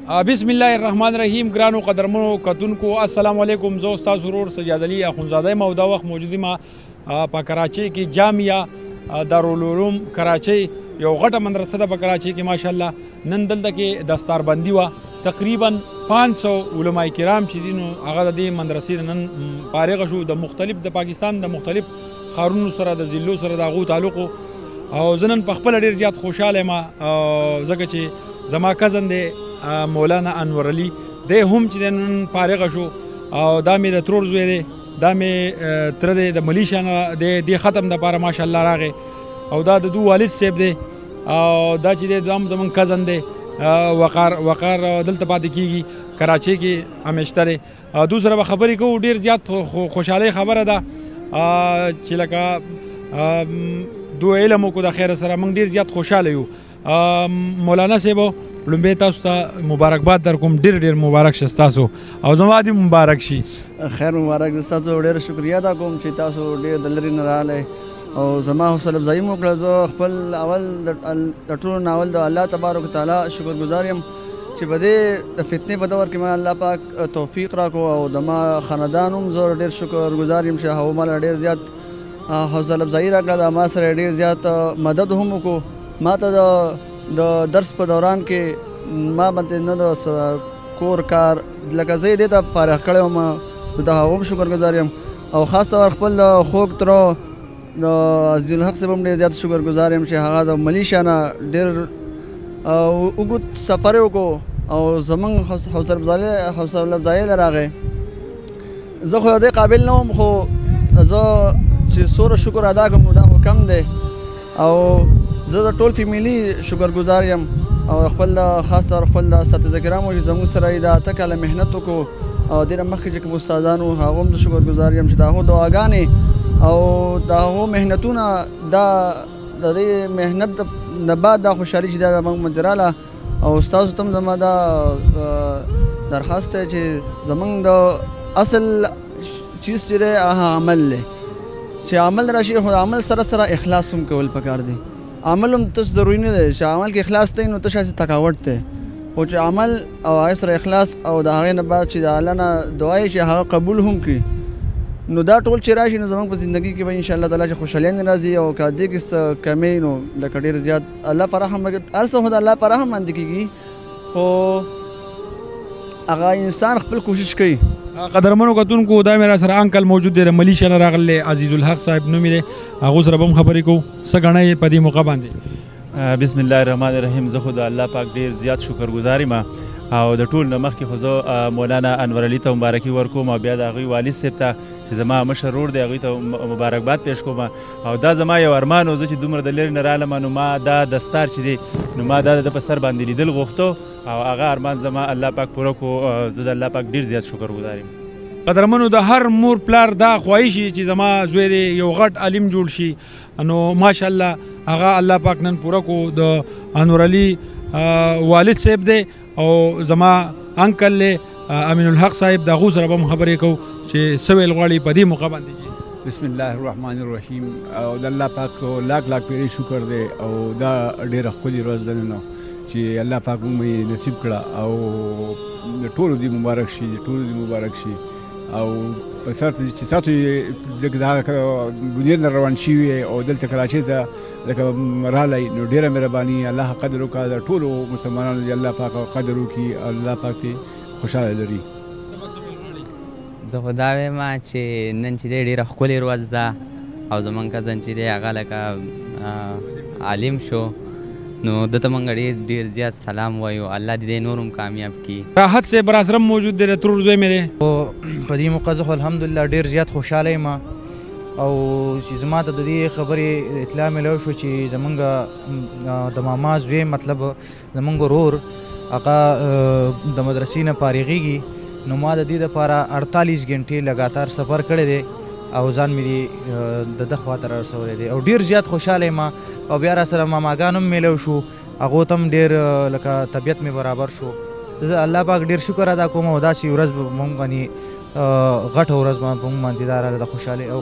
بسم الله الرحمن الرحیم. ګرانو قدرمنو کتونکو السلام علیکم. زه استاد ورور سجاد علي اخونزاده یم او دا وخت موجود یم په کراچۍ کې جامعه دارالعلوم کراچۍ یو غټه مدرسه ده په کراچۍ کې ماشاءالله. نن دلته کې دستاربندي وه. تقریبا 500 علماء کرام چې دي نو هغه د دې مدرسې نن فارغه شو. د مختلف د پاکستان د مختلف ښارونو سره د ضلعو سره د هغو تعلق او زه نن پخپله ډېر زیات خوشحاله یم ځکه چې زما کزن دی مولانا انور علي دی هم چې نن فارغه شو او دا مې د ترور زوی دی، دا مې تره دی د ملیشا نه دی، دې ختم دپاره ماشاءالله راغی او دا د دو والد صاحب دی او دا چې دی دا هم زموږ کزن دی وقار دلته پاتې کېږي کراچۍ کې همیشته دی. دو سره به خبرې کوو. ډېر زیات خوشحالۍ خبره ده چې لکه دو علم وکړو د خیره سره موږ ډېر زیات خوشحاله یو. مولانا صاحب لومبی تاسو ته مبارکباد در کوم. ډېر ډېر مبارک شه ستاسو او زما دې مبارک شي. خیر مبارک. زه ستاسو ډېره شکریه ادا کوم چې تاسو ډېر د لرې نه راغلی او زما حوصله افزایي مو وکړه. زه خپل اول د ټولو نه اول د الله تبارک وتعالی شکرګزار یم چې په دې د فتنې په دور کې ما الله پاک توفیق راکړو او د ما خاندان هم زه ډېر شکرګزار یم چې هغو ماله ډېر زیات حوصله افزایي راکړه. د ما سره ډېر زیات مدد هم وکړو. ما ته د درس په دوران کې ما باندې نه د کور کار لکه زه یې دې ته فارغ کړی وم. زه د هغو هم شکرګزار یم او خاص طور خپل د خوږ تره د عزیزالحق صاحب هم ډېر زیات شکرګزار یم چې هغه د ملیشا نه ډېر اوږد سفر یې وکړو او زموږ حوصله افزایي له راغی. زه خو د دې قابل نه وم خو زه چې څومره شکر ادا کړم دا خو کم دی او زه د ټول فیملي شکرګزار یم او خپل خاص طور خپل د اساتذه کرامو چې زموږ سره یې د 8 کاله محنت وکړو او ډېره مخکې چې کوم استادان وو هغو هم زه شکرګزار یم چې د هغو دعاګانې او د هغو محنتونه دا د دې محنت نه بعد دا خوشحالي چې دا زموږ باندې راغله او ستاسو ته هم زما دا درخواست دی چې زموږ د اصل چیز چې دی هغه عمل دی چې عمل راشي خو عمل سره سره اخلاص هم کول پکار دی. عمل هم تش ضروري نه دی چې عمل کې اخلاص دی نو تش هسې تکاوټ دی خو چې عمل او هغې سره اخلاص او د هغې نه بعد چې د الله نه دعا چې هغه قبول هم کړي نو دا ټول چې راشي نو زموږ په زندګي کې به انشاءالله تعالی چې خوشحالیان راځي او که دې کې څه کمی نو لکه ډېر زیات الله په رحم هر څه خو د الله په رحم باندې کېږي خو هغه انسان خپل کوشش کوي. قدرمنو کتونکو دا مې را سره انکل موجود دی د ملیشا نه راغلی عزیزالحق صاحب نوم یې دی. هغو سره به هم خبرې کوو. څه ګڼئ په دې موقع باندې؟ بسم الله الرحمن الرحیم. زه خو د الله پاک ډېر زیات شکرګزار یم او د ټول نه مخکې خو زه مولانا انور علي ته مبارکي ورکوم او بیا د هغوی والد صاحب ته چې زما مشر ورور دی هغوی ته مبارکباد پیش کوم او دا زما یو ارمان و. زه چې دومره د لرې نه رالم نو ما دا دستار چې دی نو ما دا د په سر باندې لیدل غوښتو او هغه ارمان زما الله پاک پوره کړو. زه د الله پاک ډېر زیات شکرګزار یم. قدرمنو د هر مور پلار دا خواهش شي چې زما زوی دی یو غټ عالم جوړ شي نو ماشاءالله هغه الله پاک نن پوره کو. د انور علي والد صاحب دی او زما انکل دی امین الحق صاحب د هغو سره به هم خبرې کوو چې څه ویل غواړي په دې موقع باندې. بسم الله الرحمن الرحیم. او د الله پاک لاک لاک پیرې شکر دی او دا ډېره ښکلې ورځ ده نن چې الله پاک موږ نصیب کړه او د ټولو دې مبارک شي، د ټولو دې مبارک شي او په شرط چې تاسو د هغه بنیر نه روان شوي او دلته کراچۍ ته لکه راغلی نو ډېره مهرباني. الله قدر وکړه د ټولو مسلمانانو چې الله پاک قدر وکړي او الله پاک ته خوشحاله لري. زه خو دا وایم چې نن چې دی ډېره ښکلې ورځ ده او زموږ کزن چې دی هغه لکه عالم شو نو ده ته موږ ډېر زیات سلام وایو. الله دې دی نور هم کامیاب کړي. راحت صاحب را سره موجود دی د ترور زوی مې دی. په دې موقع زه خو الحمدلله ډېر زیات خوشحاله یم او چې زما ته د دې خبرې اطلاع میلاو شو چې زموږ د ماما زوی مطلب زموږ ورور هغه د مدرسې نه فارغېږي نو ما د دې دپاره 48 ګنټې لګاتار سفر کړی دی او ځان مې د ده خواته را رسولی دی او ډېر زیات خوشحاله یم او بیا را سره ماماګان هم میلاو شو هغو ته هم ډېر لکه طبیعت مې برابر شو. زه الله پاک ډېر شکر ادا کوم او داسې ورځ به موږ باندې غټه ورځ به موږ باندې دا راغله د خوشحالۍ او